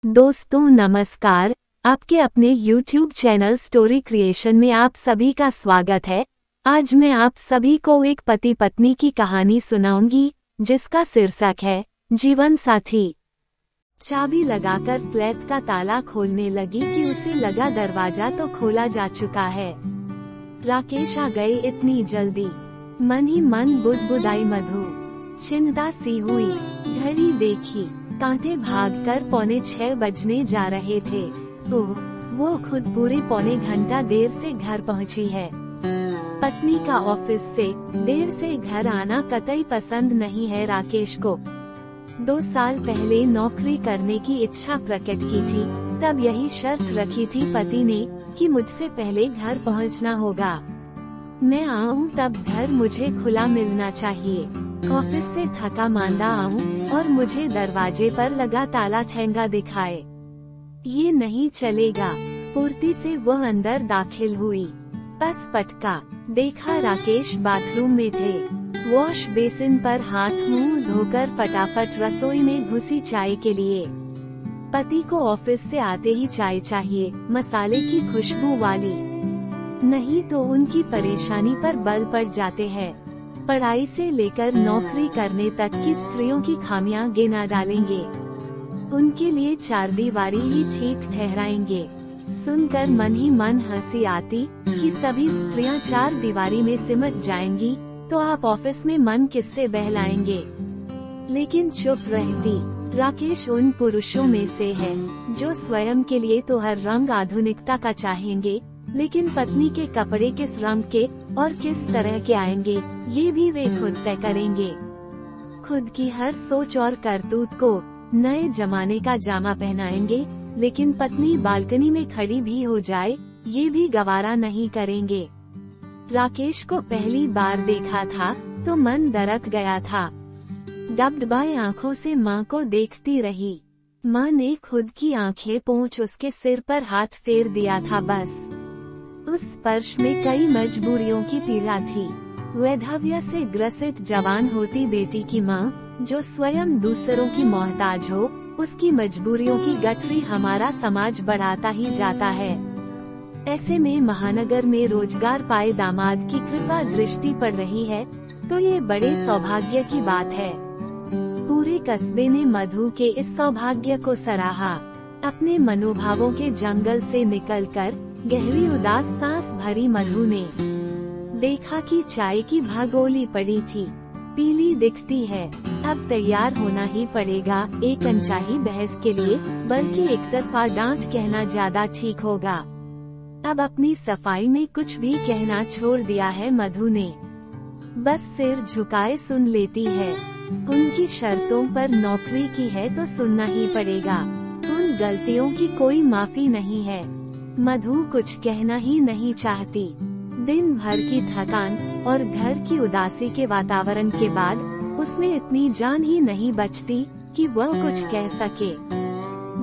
दोस्तों नमस्कार। आपके अपने YouTube चैनल स्टोरी क्रिएशन में आप सभी का स्वागत है। आज मैं आप सभी को एक पति पत्नी की कहानी सुनाऊंगी जिसका शीर्षक है जीवन साथी। चाबी लगाकर फ्लैट का ताला खोलने लगी कि उसे लगा दरवाजा तो खोला जा चुका है। राकेश आ गए इतनी जल्दी, मन ही मन बुदबुदाई मधु। चिंता सी हुई, घड़ी देखी, कांटे भागकर 5:45 बजने जा रहे थे। ओह, वो खुद पूरे पौने घंटा देर से घर पहुंची है। पत्नी का ऑफिस से देर से घर आना कतई पसंद नहीं है राकेश को। 2 साल पहले नौकरी करने की इच्छा प्रकट की थी, तब यही शर्त रखी थी पति ने कि मुझसे पहले घर पहुंचना होगा। मैं आऊं तब घर मुझे खुला मिलना चाहिए। ऑफिस से थका मांदा आऊं और मुझे दरवाजे पर लगा ताला ठेंगा दिखाए। ये नहीं चलेगा। फुर्ती से वह अंदर दाखिल हुई। बस पटका, देखा राकेश बाथरूम में थे। वॉश बेसिन पर हाथ मुंह धोकर फटाफट रसोई में घुसी चाय के लिए। पति को ऑफिस से आते ही चाय चाहिए, मसाले की खुशबू वाली, नहीं तो उनकी परेशानी पर बल पड़ जाते हैं। पढ़ाई से लेकर नौकरी करने तक की स्त्रियों की खामियां गिना डालेंगे। उनके लिए 4 दीवारी ही ठीक ठहराएंगे। सुनकर मन ही मन हंसी आती कि सभी स्त्रियां 4 दीवारी में सिमट जाएंगी तो आप ऑफिस में मन किससे बहलाएंगे। लेकिन चुप रहती। राकेश उन पुरुषों में से है जो स्वयं के लिए तो हर रंग आधुनिकता का चाहेंगे, लेकिन पत्नी के कपड़े किस रंग के और किस तरह के आएंगे ये भी वे खुद तय करेंगे। खुद की हर सोच और करतूत को नए जमाने का जामा पहनाएंगे, लेकिन पत्नी बालकनी में खड़ी भी हो जाए ये भी गवारा नहीं करेंगे। राकेश को पहली बार देखा था तो मन दरक गया था। डबडबाई आंखों से माँ को देखती रही। माँ ने खुद की आंखें पोंछ उसके सिर पर हाथ फेर दिया था। बस उस स्पर्श में कई मजबूरियों की पीड़ा थी। वैधव्य से ग्रसित जवान होती बेटी की माँ जो स्वयं दूसरों की मोहताज हो, उसकी मजबूरियों की गठरी हमारा समाज बढ़ाता ही जाता है। ऐसे में महानगर में रोजगार पाए दामाद की कृपा दृष्टि पड़ रही है तो ये बड़े सौभाग्य की बात है। पूरे कस्बे ने मधु के इस सौभाग्य को सराहा। अपने मनोभावों के जंगल से निकलकर गहरी उदास सांस भरी मधु ने देखा कि चाय की भगोली पड़ी थी, पीली दिखती है। अब तैयार होना ही पड़ेगा, एक अनचाही बहस के लिए, बल्कि एक तरफा डांट कहना ज्यादा ठीक होगा। अब अपनी सफाई में कुछ भी कहना छोड़ दिया है मधु ने। बस सिर झुकाए सुन लेती है। उनकी शर्तों पर नौकरी की है तो सुनना ही पड़ेगा। उन गलतियों की कोई माफी नहीं है। मधु कुछ कहना ही नहीं चाहती। दिन भर की थकान और घर की उदासी के वातावरण के बाद उसमें इतनी जान ही नहीं बचती कि वह कुछ कह सके।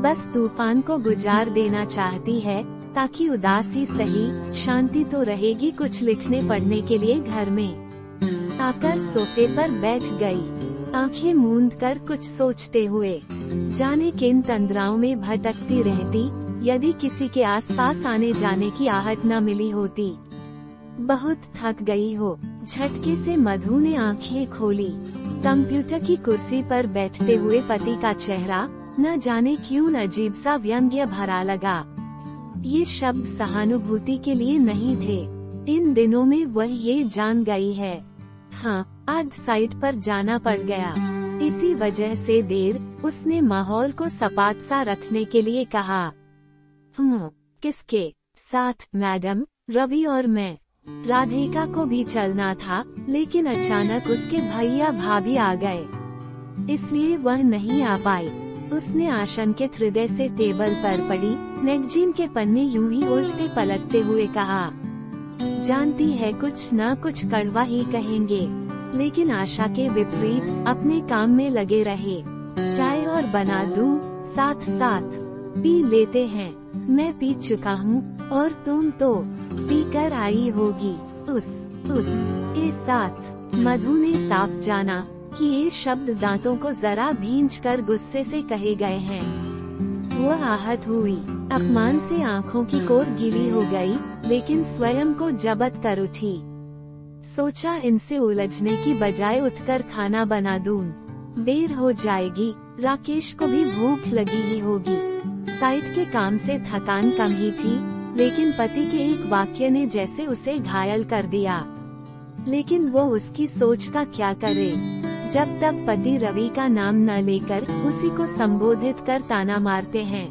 बस तूफान को गुजार देना चाहती है ताकि उदास ही सही, शांति तो रहेगी कुछ लिखने पढ़ने के लिए। घर में आकर सोफे पर बैठ गई, आंखें मूंद कर कुछ सोचते हुए। जाने किन तंद्राओं में भटकती रहती यदि किसी के आसपास आने जाने की आहट न मिली होती। बहुत थक गई हो। झटके से मधु ने आंखें खोली। कंप्यूटर की कुर्सी पर बैठते हुए पति का चेहरा न जाने क्यों अजीब सा व्यंग्य भरा लगा। ये शब्द सहानुभूति के लिए नहीं थे। इन दिनों में वह ये जान गई है। हाँ, आज साइट पर जाना पड़ गया। इसी वजह से देर। उसने माहौल को सपाट सा रखने के लिए कहा। किसके साथ मैडम? रवि और मैं। राधिका को भी चलना था, लेकिन अचानक उसके भैया भाभी आ गए, इसलिए वह नहीं आ पाई। उसने आशंकित हृदय से टेबल पर पड़ी मैगजीन के पन्ने यूं ही उलटते पलटते हुए कहा, जानती है कुछ न कुछ कड़वा ही कहेंगे, लेकिन आशा के विपरीत अपने काम में लगे रहे। चाय और बना दूं? साथ साथ पी लेते हैं। मैं पी चुका हूँ और तुम तो पी कर आई होगी। उस के साथ। मधु ने साफ जाना कि ये शब्द दांतों को जरा भींच कर गुस्से से कहे गए हैं। वह आहत हुई, अपमान से आंखों की कोर गीली हो गई, लेकिन स्वयं को जब्त कर उठी। सोचा इनसे उलझने की बजाय उठकर खाना बना दूं। देर हो जाएगी, राकेश को भी भूख लगी ही होगी। साइट के काम से थकान कम ही थी, लेकिन पति के एक वाक्य ने जैसे उसे घायल कर दिया। लेकिन वो उसकी सोच का क्या करे, जब तक पति रवि का नाम न लेकर उसी को संबोधित कर ताना मारते हैं।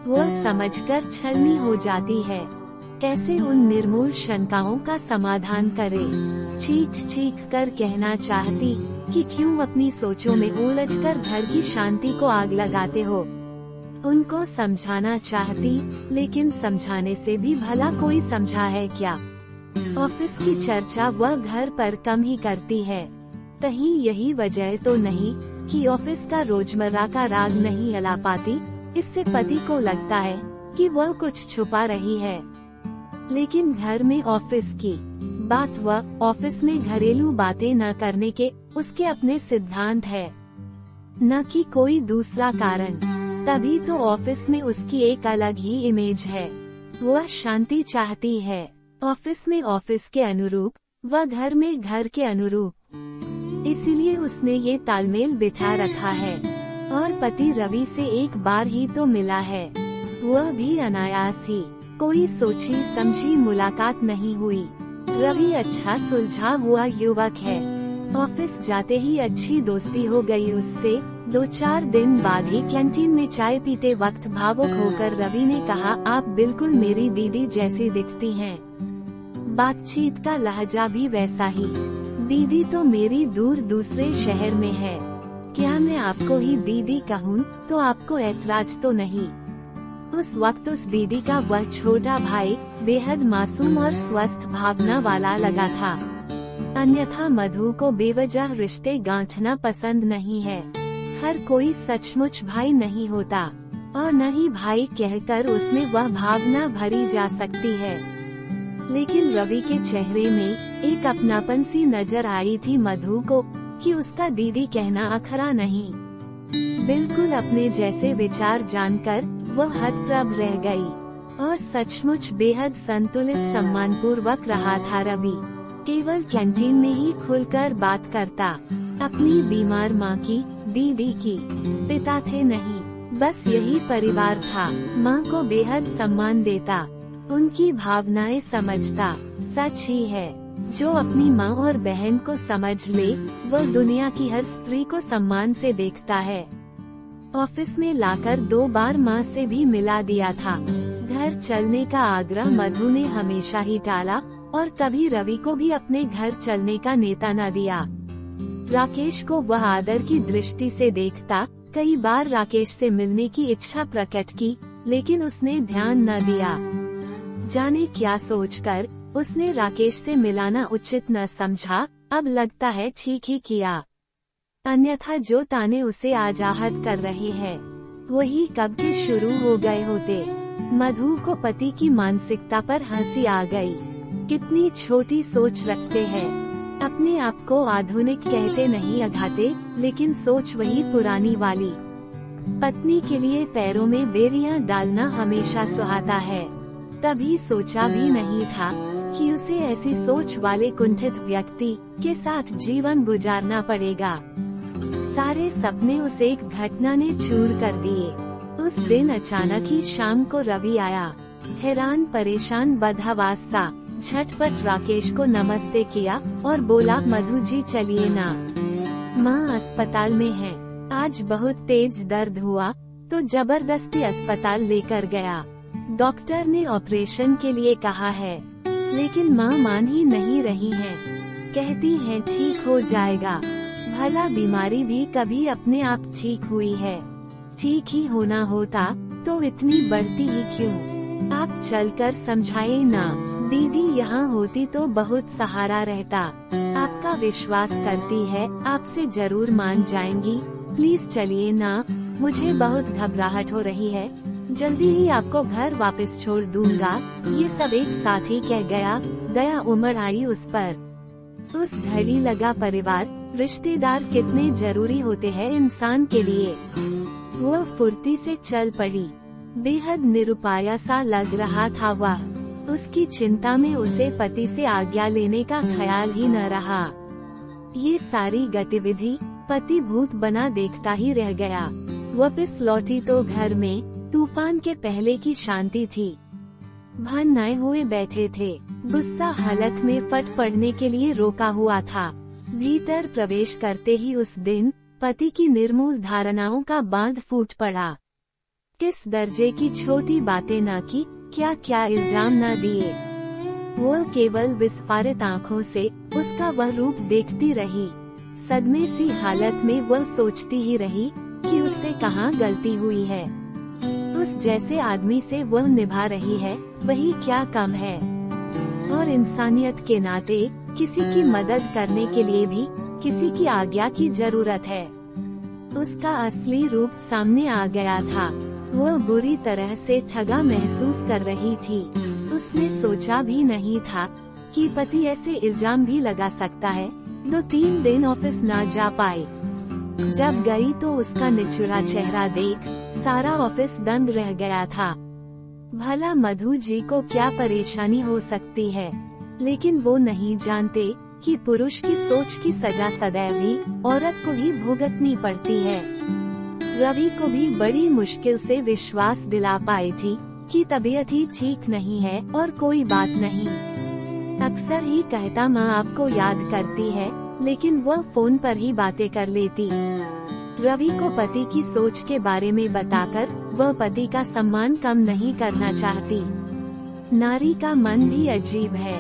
वो समझकर छलनी हो जाती है। कैसे उन निर्मूल शंकाओं का समाधान करे। चीख चीख कर कहना चाहती कि क्यों अपनी सोचों में उलझकर घर की शांति को आग लगाते हो। उनको समझाना चाहती, लेकिन समझाने से भी भला कोई समझा है क्या। ऑफिस की चर्चा वह घर पर कम ही करती है। कहीं यही वजह तो नहीं कि ऑफिस का रोजमर्रा का राग नहीं अला पाती। इससे पति को लगता है कि वह कुछ छुपा रही है, लेकिन घर में ऑफिस की बात वह ऑफिस में घरेलू बातें न करने के उसके अपने सिद्धांत है, न कि कोई दूसरा कारण। तभी तो ऑफिस में उसकी एक अलग ही इमेज है। वह शांति चाहती है, ऑफिस में ऑफिस के अनुरूप, वह घर में घर के अनुरूप। इसीलिए उसने ये तालमेल बिठा रखा है। और पति रवि से एक बार ही तो मिला है, वह भी अनायास ही। कोई सोची समझी मुलाकात नहीं हुई। रवि अच्छा सुलझा हुआ युवक है। ऑफिस जाते ही अच्छी दोस्ती हो गई उससे। 2-4 दिन बाद ही कैंटीन में चाय पीते वक्त भावुक होकर रवि ने कहा, आप बिल्कुल मेरी दीदी जैसी दिखती हैं। बातचीत का लहजा भी वैसा ही। दीदी तो मेरी दूर दूसरे शहर में है, क्या मैं आपको ही दीदी कहूँ तो आपको ऐतराज तो नहीं। उस वक्त उस दीदी का वह छोटा भाई बेहद मासूम और स्वस्थ भावना वाला लगा था। अन्यथा मधु को बेवजह रिश्ते गांठना पसंद नहीं है। हर कोई सचमुच भाई नहीं होता, और न ही भाई कहकर उसमें वह भावना भरी जा सकती है। लेकिन रवि के चेहरे में एक अपनापन सी नजर आई थी मधु को, कि उसका दीदी कहना अखरा नहीं। बिल्कुल अपने जैसे विचार जानकर वो हतप्रभ रह गई। और सचमुच बेहद संतुलित सम्मानपूर्वक रहा था रवि। केवल कैंटीन में ही खुलकर बात करता, अपनी बीमार माँ की, दीदी की। पिता थे नहीं, बस यही परिवार था। माँ को बेहद सम्मान देता, उनकी भावनाएं समझता। सच ही है, जो अपनी माँ और बहन को समझ ले, वह दुनिया की हर स्त्री को सम्मान से देखता है। ऑफिस में लाकर 2 बार माँ से भी मिला दिया था। घर चलने का आग्रह मधु ने हमेशा ही टाला, और कभी रवि को भी अपने घर चलने का नेता न दिया। राकेश को वह आदर की दृष्टि से देखता। कई बार राकेश से मिलने की इच्छा प्रकट की, लेकिन उसने ध्यान न दिया। जाने क्या सोचकर उसने राकेश से मिलाना उचित न समझा। अब लगता है ठीक ही किया, अन्यथा जो ताने उसे आज आहत कर रहे हैं, वही कब के शुरू हो गए होते। मधु को पति की मानसिकता पर हंसी आ गई। कितनी छोटी सोच रखते हैं। अपने आप को आधुनिक कहते नहीं अघाते, लेकिन सोच वही पुरानी वाली। पत्नी के लिए पैरों में बेरियां डालना हमेशा सुहाता है। कभी सोचा भी नहीं था कि उसे ऐसी सोच वाले कुंठित व्यक्ति के साथ जीवन गुजारना पड़ेगा। सारे सपने उस एक घटना ने चूर कर दिए। उस दिन अचानक ही शाम को रवि आया, हैरान परेशान बदहवास सा। झटपट राकेश को नमस्ते किया और बोला, मधु जी चलिए ना, माँ अस्पताल में है। आज बहुत तेज दर्द हुआ तो जबरदस्ती अस्पताल लेकर गया। डॉक्टर ने ऑपरेशन के लिए कहा है, लेकिन माँ मान ही नहीं रही हैं। कहती हैं ठीक हो जाएगा। भला बीमारी भी कभी अपने आप ठीक हुई है? ठीक ही होना होता तो इतनी बढ़ती ही क्यों? आप चलकर समझाइए ना। दीदी यहाँ होती तो बहुत सहारा रहता। आपका विश्वास करती है, आपसे जरूर मान जाएंगी। प्लीज चलिए ना, मुझे बहुत घबराहट हो रही है। जल्दी ही आपको घर वापस छोड़ दूंगा। ये सब एक साथ ही कह गया उम्र आई उस पर। उस घड़ी लगा परिवार, रिश्तेदार कितने जरूरी होते हैं इंसान के लिए। वह फुर्ती से चल पड़ी। बेहद निरुपाया सा लग रहा था वह। उसकी चिंता में उसे पति से आज्ञा लेने का ख्याल ही न रहा। ये सारी गतिविधि पति भूत बना देखता ही रह गया। वापस लौटी तो घर में तूफान के पहले की शांति थी। भाई हुए बैठे थे। गुस्सा हलक में फट पड़ने के लिए रोका हुआ था। भीतर प्रवेश करते ही उस दिन पति की निर्मूल धारणाओं का बांध फूट पड़ा। किस दर्जे की छोटी बातें न की, क्या क्या इल्जाम न दिए। वो केवल विस्फारित आंखों से उसका वह रूप देखती रही। सदमे सी हालत में वह सोचती ही रही कि उससे कहाँ गलती हुई है। उस जैसे आदमी से वह निभा रही है, वही क्या कम है। और इंसानियत के नाते किसी की मदद करने के लिए भी किसी की आज्ञा की जरूरत है। उसका असली रूप सामने आ गया था। वह बुरी तरह से ठगा महसूस कर रही थी। उसने सोचा भी नहीं था कि पति ऐसे इल्जाम भी लगा सकता है। 2-3 दिन ऑफिस न जा पाए। जब गई तो उसका निचुरा चेहरा देख सारा ऑफिस दंग रह गया था। भला मधु जी को क्या परेशानी हो सकती है, लेकिन वो नहीं जानते कि पुरुष की सोच की सजा सदैव ही औरत को ही भुगतनी पड़ती है। रवि को भी बड़ी मुश्किल से विश्वास दिला पाई थी कि तबीयत ही ठीक नहीं है और कोई बात नहीं। अक्सर ही कहता माँ आपको याद करती है, लेकिन वह फोन पर ही बातें कर लेती। रवि को पति की सोच के बारे में बताकर वह पति का सम्मान कम नहीं करना चाहती। नारी का मन भी अजीब है।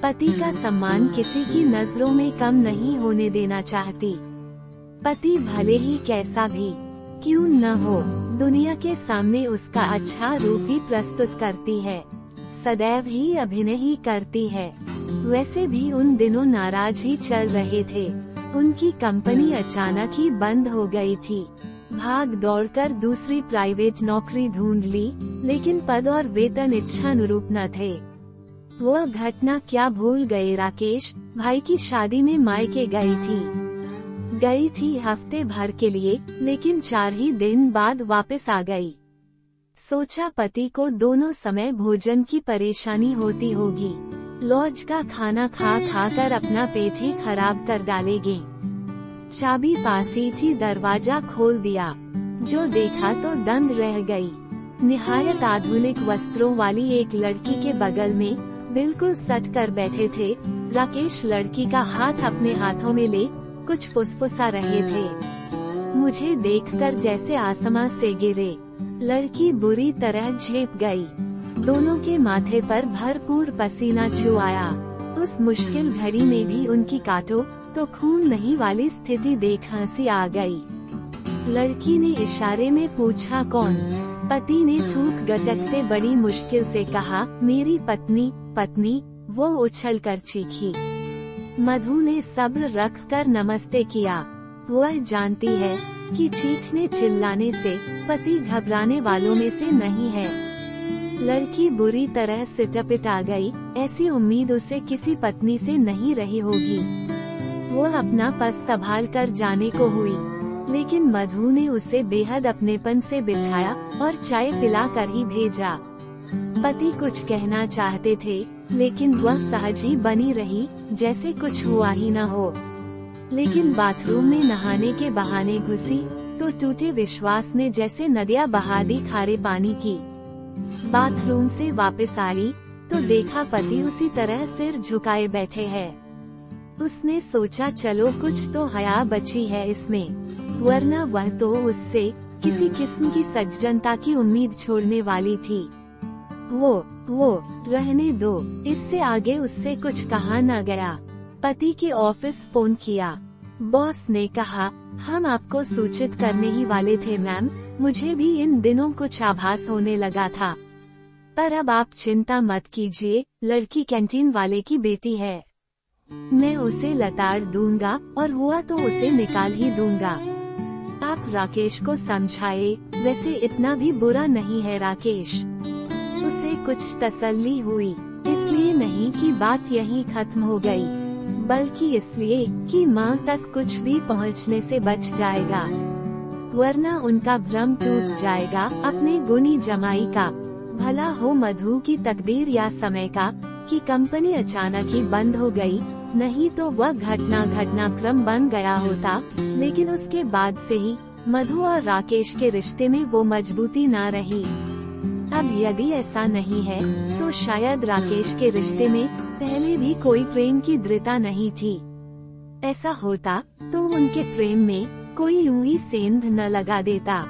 पति का सम्मान किसी की नजरों में कम नहीं होने देना चाहती। पति भले ही कैसा भी क्यों न हो, दुनिया के सामने उसका अच्छा रूप ही प्रस्तुत करती है। सदैव ही अभिनय ही करती है। वैसे भी उन दिनों नाराज ही चल रहे थे। उनकी कंपनी अचानक ही बंद हो गई थी। भाग दौड़कर दूसरी प्राइवेट नौकरी ढूंढ ली, लेकिन पद और वेतन इच्छानुरूप न थे। वह घटना क्या भूल गए। राकेश भाई की शादी में मायके गई थी हफ्ते भर के लिए, लेकिन 4 ही दिन बाद वापस आ गई। सोचा पति को दोनों समय भोजन की परेशानी होती होगी। लॉज का खाना खा कर अपना पेट ही खराब कर डालेंगे। चाबी पास ही थी, दरवाजा खोल दिया। जो देखा तो दंग रह गई। निहायत आधुनिक वस्त्रों वाली एक लड़की के बगल में बिल्कुल सट कर बैठे थे। राकेश लड़की का हाथ अपने हाथों में ले कुछ फुसफुसा रहे थे। मुझे देखकर जैसे आसमां से गिरे। लड़की बुरी तरह झेप गई। दोनों के माथे पर भरपूर पसीना चुआया। उस मुश्किल घड़ी में भी उनकी काटो तो खून नहीं वाली स्थिति देख हंसी आ गई। लड़की ने इशारे में पूछा कौन। पति ने थूक गटकते बड़ी मुश्किल से कहा मेरी पत्नी। वो उछल कर चीखी। मधु ने सब्र रख कर नमस्ते किया। वह जानती है कि चीखने चिल्लाने से पति घबराने वालों में से नहीं है। लड़की बुरी तरह सिटपिटा गई। ऐसी उम्मीद उसे किसी पत्नी से नहीं रही होगी। वो अपना पस संभाल कर जाने को हुई, लेकिन मधु ने उसे बेहद अपनेपन से बिठाया और चाय पिला कर ही भेजा। पति कुछ कहना चाहते थे, लेकिन वह सहज ही बनी रही, जैसे कुछ हुआ ही न हो। लेकिन बाथरूम में नहाने के बहाने घुसी तो टूटे विश्वास ने जैसे नदियां बहा दी खारे पानी की। बाथरूम से वापस आई तो देखा पति उसी तरह सिर झुकाए बैठे हैं। उसने सोचा चलो कुछ तो हया बची है इसमें, वरना वह तो उससे किसी किस्म की सज्जनता की उम्मीद छोड़ने वाली थी। वो रहने दो, इससे आगे उससे कुछ कहा न गया। पति के ऑफिस फोन किया। बॉस ने कहा हम आपको सूचित करने ही वाले थे मैम, मुझे भी इन दिनों कुछ आभास होने लगा था, पर अब आप चिंता मत कीजिए, लड़की कैंटीन वाले की बेटी है। मैं उसे लताड़ दूंगा और हुआ तो उसे निकाल ही दूंगा। आप राकेश को समझाए, वैसे इतना भी बुरा नहीं है राकेश। उसे कुछ तसल्ली हुई, इसलिए नहीं कि बात यहीं खत्म हो गई, बल्कि इसलिए कि माँ तक कुछ भी पहुँचने से बच जाएगा। वरना उनका भ्रम टूट जाएगा अपने गुणी जमाई का। भला हो मधु की तकदीर या समय का कि कंपनी अचानक ही बंद हो गई, नहीं तो वह घटनाक्रम बन गया होता। लेकिन उसके बाद से ही मधु और राकेश के रिश्ते में वो मजबूती ना रही। अब यदि ऐसा नहीं है तो शायद राकेश के रिश्ते में पहले भी कोई प्रेम की दृढ़ता नहीं थी। ऐसा होता तो उनके प्रेम में कोई यूं ही सेंध न लगा देता।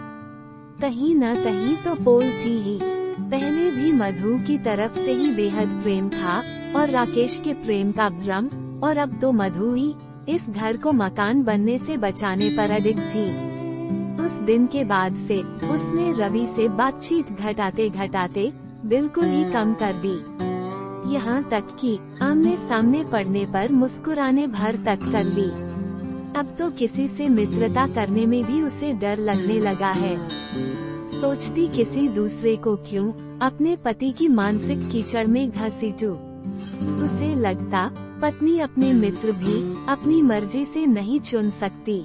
कहीं न कहीं तो पोल थी ही। पहले भी मधु की तरफ से ही बेहद प्रेम था और राकेश के प्रेम का भ्रम, और अब तो मधु ही इस घर को मकान बनने से बचाने पर अडिग थी। उस दिन के बाद से उसने रवि से बातचीत घटाते बिल्कुल ही कम कर दी। यहाँ तक कि आमने सामने पड़ने पर मुस्कुराने भर तक कर ली। अब तो किसी से मित्रता करने में भी उसे डर लगने लगा है। सोचती किसी दूसरे को क्यों अपने पति की मानसिक कीचड़ में घसीटूं। उसे लगता पत्नी अपने मित्र भी अपनी मर्जी से नहीं चुन सकती।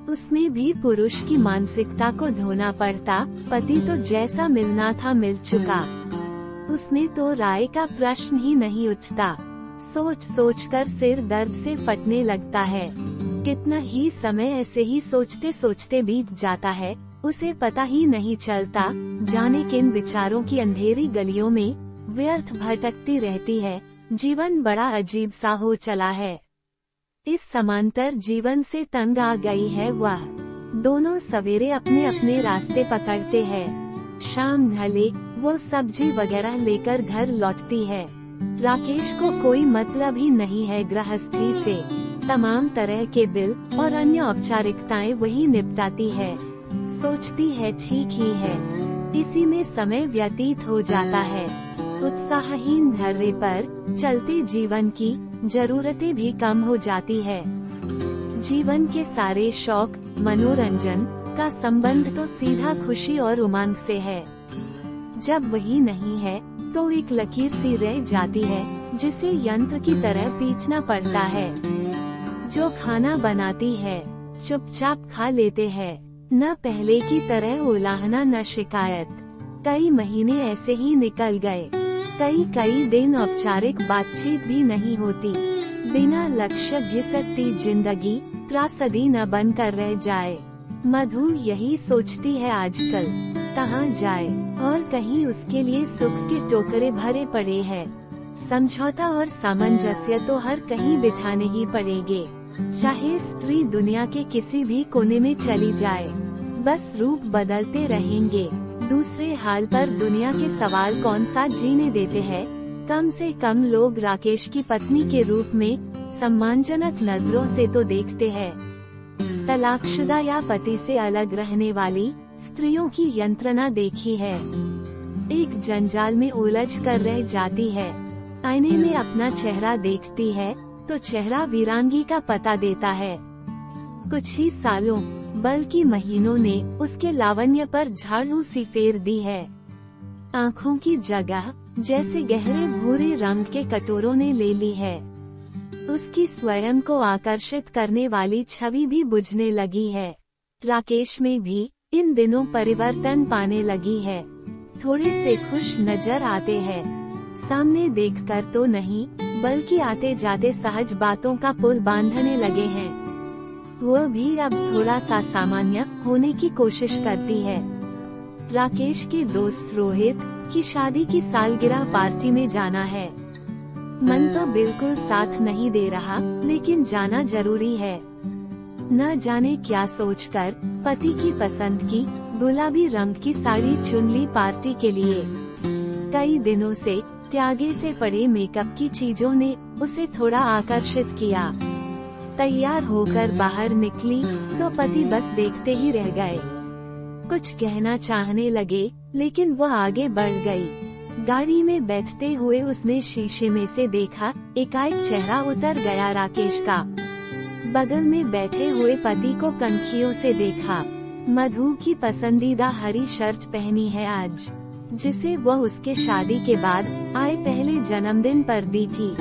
उसमें भी पुरुष की मानसिकता को ढोना पड़ता। पति तो जैसा मिलना था मिल चुका, उसमें तो राय का प्रश्न ही नहीं उठता। सोच कर सिर दर्द से फटने लगता है। कितना ही समय ऐसे ही सोचते सोचते बीत जाता है, उसे पता ही नहीं चलता। जाने किन विचारों की अंधेरी गलियों में व्यर्थ भटकती रहती है। जीवन बड़ा अजीब सा हो चला है। इस समांतर जीवन से तंग आ गई है वह। दोनों सवेरे अपने अपने रास्ते पकड़ते हैं। शाम ढले वो सब्जी वगैरह लेकर घर लौटती है। राकेश को कोई मतलब ही नहीं है गृहस्थी से। तमाम तरह के बिल और अन्य औपचारिकताएं वही निपटाती है। सोचती है ठीक ही है, इसी में समय व्यतीत हो जाता है। उत्साहहीन धर्रे पर चलते जीवन की जरूरतें भी कम हो जाती है। जीवन के सारे शौक मनोरंजन का संबंध तो सीधा खुशी और उमंग से है। जब वही नहीं है तो एक लकीर सी रह जाती है जिसे यंत्र की तरह पीछना पड़ता है। जो खाना बनाती है चुपचाप खा लेते हैं, न पहले की तरह उलाहना न शिकायत। कई महीने ऐसे ही निकल गए। कई दिन औपचारिक बातचीत भी नहीं होती। बिना लक्ष्य घिसकती जिंदगी त्रासदी न बनकर रह जाए। मधु यही सोचती है आजकल कहाँ जाए, और कहीं उसके लिए सुख के टोकरे भरे पड़े हैं। समझौता और सामंजस्य तो हर कहीं बिठाने ही पड़ेंगे, चाहे स्त्री दुनिया के किसी भी कोने में चली जाए। बस रूप बदलते रहेंगे। दूसरे हाल पर दुनिया के सवाल कौन सा जीने देते हैं। कम से कम लोग राकेश की पत्नी के रूप में सम्मानजनक नजरों से तो देखते हैं। तलाकशुदा या पति से अलग रहने वाली स्त्रियों की यंत्रणा देखी है। एक जंजाल में उलझ कर रह जाती है। आईने में अपना चेहरा देखती है तो चेहरा वीरांगी का पता देता है। कुछ ही सालों बल्कि महीनों ने उसके लावण्य पर झाड़ू सी फेर दी है। आँखों की जगह जैसे गहरे भूरे रंग के कटोरों ने ले ली है। उसकी स्वयं को आकर्षित करने वाली छवि भी बुझने लगी है। राकेश में भी इन दिनों परिवर्तन पाने लगी है। थोड़े से खुश नजर आते हैं। सामने देखकर तो नहीं बल्कि आते जाते सहज बातों का पुल बांधने लगे हैं। वह भी अब थोड़ा सा सामान्य होने की कोशिश करती है। राकेश के दोस्त रोहित की शादी की सालगिरह पार्टी में जाना है। मन तो बिल्कुल साथ नहीं दे रहा, लेकिन जाना जरूरी है। न जाने क्या सोचकर पति की पसंद की गुलाबी रंग की साड़ी चुन ली पार्टी के लिए। कई दिनों से त्यागे से पड़े मेकअप की चीजों ने उसे थोड़ा आकर्षित किया। तैयार होकर बाहर निकली तो पति बस देखते ही रह गए। कुछ कहना चाहने लगे, लेकिन वह आगे बढ़ गई। गाड़ी में बैठते हुए उसने शीशे में से देखा, एकाएक चेहरा उतर गया राकेश का। बगल में बैठे हुए पति को कनखियों से देखा। मधु की पसंदीदा हरी शर्ट पहनी है आज, जिसे वह उसके शादी के बाद आए पहले जन्मदिन पर दी थी।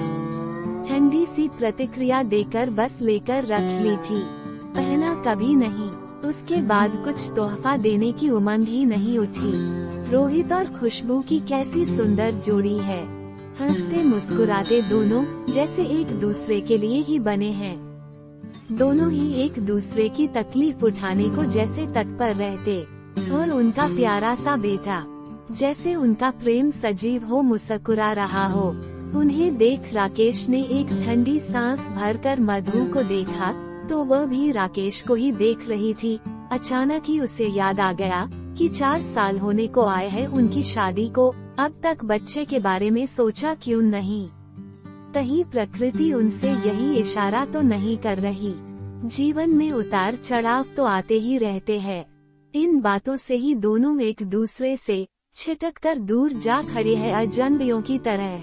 ठंडी सी प्रतिक्रिया देकर बस लेकर रख ली थी। पहना कभी नहीं। उसके बाद कुछ तोहफा देने की उमंग ही नहीं उठी। रोहित और खुशबू की कैसी सुंदर जोड़ी है, हंसते मुस्कुराते दोनों जैसे एक दूसरे के लिए ही बने हैं। दोनों ही एक दूसरे की तकलीफ उठाने को जैसे तत्पर रहते, और उनका प्यारा सा बेटा जैसे उनका प्रेम सजीव हो मुस्कुरा रहा हो। उन्हें देख राकेश ने एक ठंडी सांस भरकर मधु को देखा, तो वह भी राकेश को ही देख रही थी। अचानक ही उसे याद आ गया कि 4 साल होने को आए हैं उनकी शादी को, अब तक बच्चे के बारे में सोचा क्यों नहीं। कहीं प्रकृति उनसे यही इशारा तो नहीं कर रही। जीवन में उतार चढ़ाव तो आते ही रहते हैं। इन बातों से ही दोनों एक दूसरे से छिटक कर दूर जा खड़े हैं अजनबियों की तरह।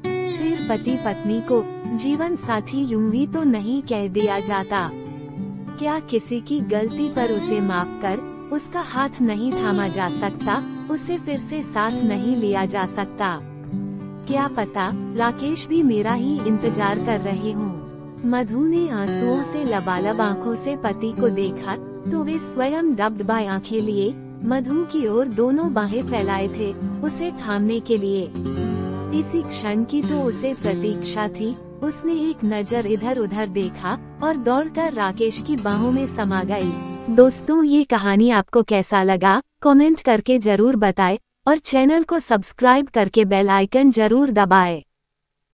फिर पति पत्नी को जीवन साथी यूं भी तो नहीं कह दिया जाता। क्या किसी की गलती पर उसे माफ कर उसका हाथ नहीं थामा जा सकता, उसे फिर से साथ नहीं लिया जा सकता? क्या पता राकेश भी मेरा ही इंतजार कर रहे हों। मधु ने आंसुओं से लबालब आंखों से पति को देखा, तो वे स्वयं डबडबाई आंखें लिए मधु की ओर दोनों बाहें फैलाए थे उसे थामने के लिए। इसी क्षण की तो उसे प्रतीक्षा थी। उसने एक नजर इधर उधर देखा और दौड़कर राकेश की बाहों में समा गई। दोस्तों, ये कहानी आपको कैसा लगा कमेंट करके जरूर बताएं और चैनल को सब्सक्राइब करके बेल आइकन जरूर दबाएं।